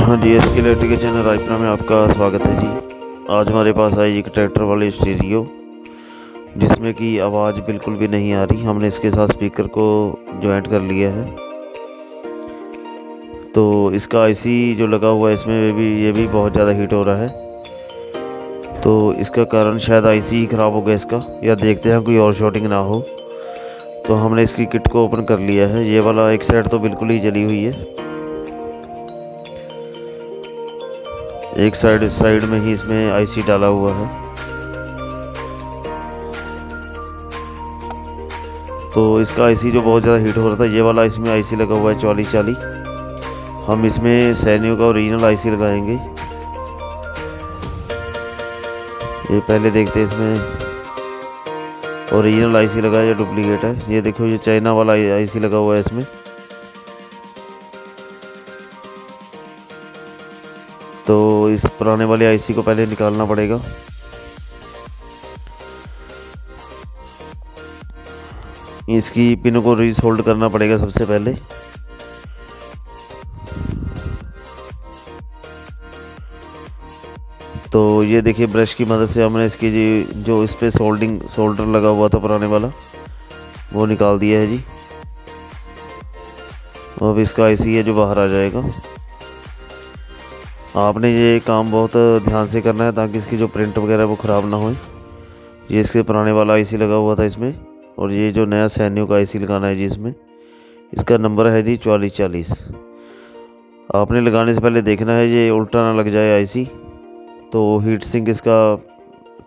हाँ जी, एस के इलेक्ट्रिक के चैनल रायपुरा में आपका स्वागत है जी। आज हमारे पास आई एक ट्रैक्टर वाली स्टीरियो जिसमें कि आवाज़ बिल्कुल भी नहीं आ रही। हमने इसके साथ स्पीकर को जॉइंट कर लिया है। तो इसका आईसी जो लगा हुआ है इसमें ये भी बहुत ज़्यादा हीट हो रहा है। तो इसका कारण शायद आईसी ही ख़राब हो गया इसका, या देखते हैं कोई और शॉर्टिंग ना हो। तो हमने इसकी किट को ओपन कर लिया है। ये वाला एक साइड तो बिल्कुल ही जली हुई है, एक साइड में ही इसमें आईसी डाला हुआ है। तो इसका आईसी जो बहुत ज़्यादा हीट हो रहा था, ये वाला इसमें आईसी लगा हुआ है 4440। हम इसमें सैनियो का ओरिजिनल आईसी लगाएंगे। ये पहले देखते हैं इसमें ओरिजिनल आईसी लगा है या डुप्लीकेट है। ये देखो, ये चाइना वाला आईसी लगा हुआ है इसमें। तो इस पुराने वाले आईसी को पहले निकालना पड़ेगा। इसकी पिन को रीसोल्ड करना पड़ेगा सबसे पहले। तो ये देखिए, ब्रश की मदद से हमने इसकी जो इस पे सोल्डर लगा हुआ था पुराने वाला, वो निकाल दिया है जी। अब इसका आईसी है जो बाहर आ जाएगा। आपने ये काम बहुत ध्यान से करना है ताकि इसकी जो प्रिंट वगैरह वो ख़राब ना हो। ये इसके पुराने वाला आईसी लगा हुआ था इसमें, और ये जो नया सैनियो का आईसी लगाना है जी इसमें, इसका नंबर है जी 4440। आपने लगाने से पहले देखना है ये उल्टा ना लग जाए आईसी। तो हीट सिंक इसका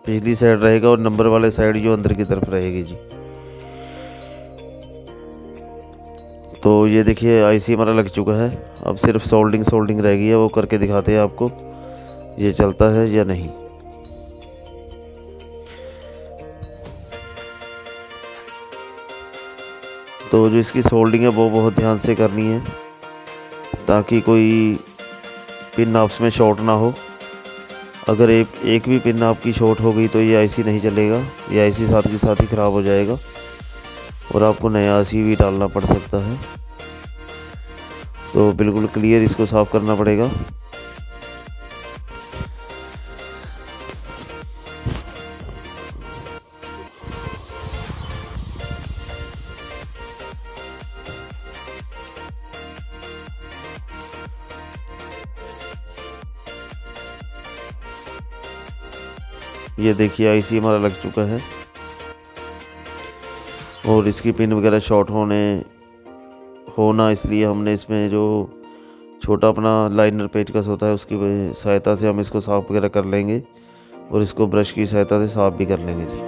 पिछली साइड रहेगा और नंबर वाले साइड जो अंदर की तरफ रहेगी जी। तो ये देखिए, आईसी हमारा लग चुका है। अब सिर्फ सोल्डिंग रह गई है, वो करके दिखाते हैं आपको ये चलता है या नहीं। तो जो इसकी सोल्डिंग है वो बहुत ध्यान से करनी है ताकि कोई पिन आपस में शॉर्ट ना हो। अगर एक भी पिन आपकी शॉर्ट हो गई तो ये आईसी नहीं चलेगा, ये आईसी साथ के साथ ही ख़राब हो जाएगा और आपको नया आईसी भी डालना पड़ सकता है। तो बिल्कुल क्लियर इसको साफ़ करना पड़ेगा। ये देखिए, आईसी हमारा लग चुका है और इसकी पिन वगैरह शॉर्ट होना इसलिए हमने इसमें जो छोटा अपना लाइनर पेचकस होता है उसकी सहायता से हम इसको साफ़ वगैरह कर लेंगे और इसको ब्रश की सहायता से साफ़ भी कर लेंगे जी।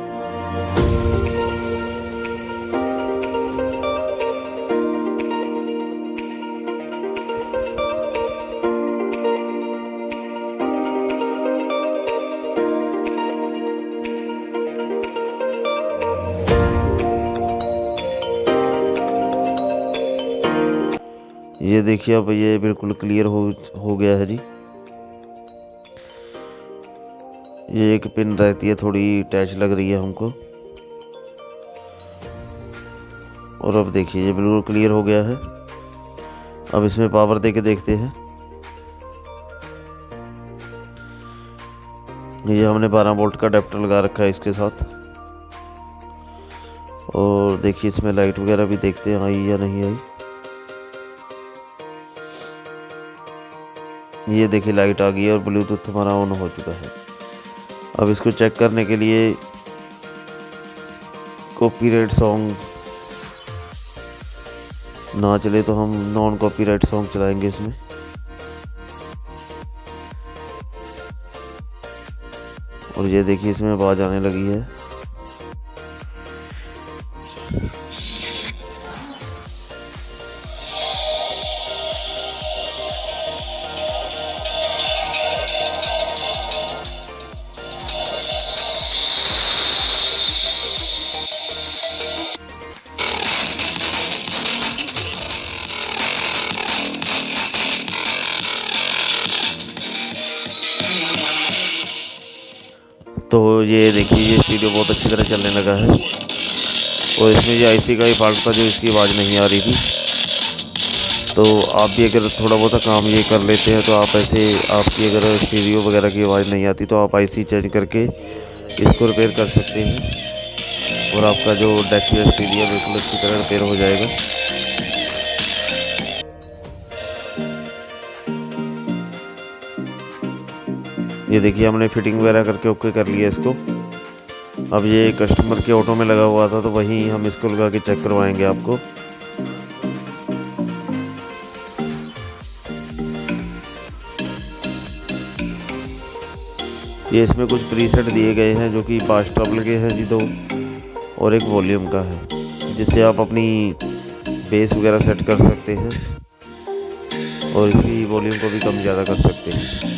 ये देखिए, अब ये बिल्कुल क्लियर हो गया है जी। ये एक पिन रहती है, थोड़ी टैच लग रही है हमको। और अब देखिए, ये बिल्कुल क्लियर हो गया है। अब इसमें पावर दे के देखते हैं। ये हमने 12 वोल्ट का अडेप्टर लगा रखा है इसके साथ। और देखिए, इसमें लाइट वगैरह भी देखते हैं आई या नहीं आई। ये देखिए, लाइट आ गई है और ब्लूटूथ हमारा ऑन हो चुका है। अब इसको चेक करने के लिए कॉपीराइट सॉन्ग ना चले तो हम नॉन कॉपीराइट सॉन्ग चलाएंगे इसमें। और ये देखिए, इसमें आवाज़ आने लगी है। तो ये देखिए, ये स्टीरियो बहुत अच्छी तरह चलने लगा है। और इसमें जो आईसी का ही फॉल्ट था जो इसकी आवाज़ नहीं आ रही थी। तो आप भी अगर थोड़ा बहुत काम ये कर लेते हैं तो आप ऐसे, आपकी अगर स्टीरियो वगैरह की आवाज़ नहीं आती तो आप आईसी चेंज करके इसको रिपेयर कर सकते हैं और आपका जो डेक या स्टीरियो बिल्कुल अच्छी तरह रिपेयर हो जाएगा। ये देखिए हमने फिटिंग वगैरह करके ओके कर लिया इसको। अब ये कस्टमर के ऑटो में लगा हुआ था तो वहीं हम इसको लगा के चेक करवाएंगे आपको। ये इसमें कुछ प्रीसेट दिए गए हैं जो कि बास ट्रबल के हैं जी 2 और एक वॉल्यूम का है, जिससे आप अपनी बेस वगैरह सेट कर सकते हैं और इसकी वॉल्यूम को भी कम ज़्यादा कर सकते हैं।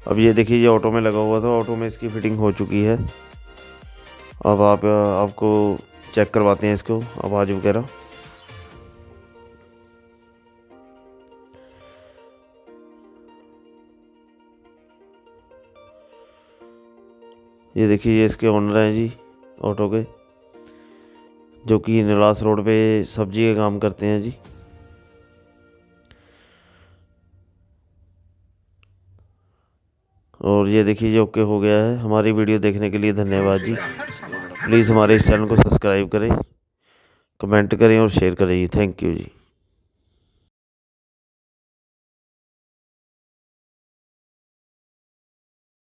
अब ये देखिए ये ऑटो में लगा हुआ था, ऑटो में इसकी फिटिंग हो चुकी है। अब आपको चेक करवाते हैं इसको आवाज़ वगैरह। ये देखिए ये इसके ओनर हैं जी ऑटो के, जो कि निलास रोड पे सब्जी का काम करते हैं जी। और ये देखिए ये ओके हो गया है। हमारी वीडियो देखने के लिए धन्यवाद जी। प्लीज़ हमारे इस चैनल को सब्सक्राइब करें, कमेंट करें और शेयर करें जी। Thank you ji.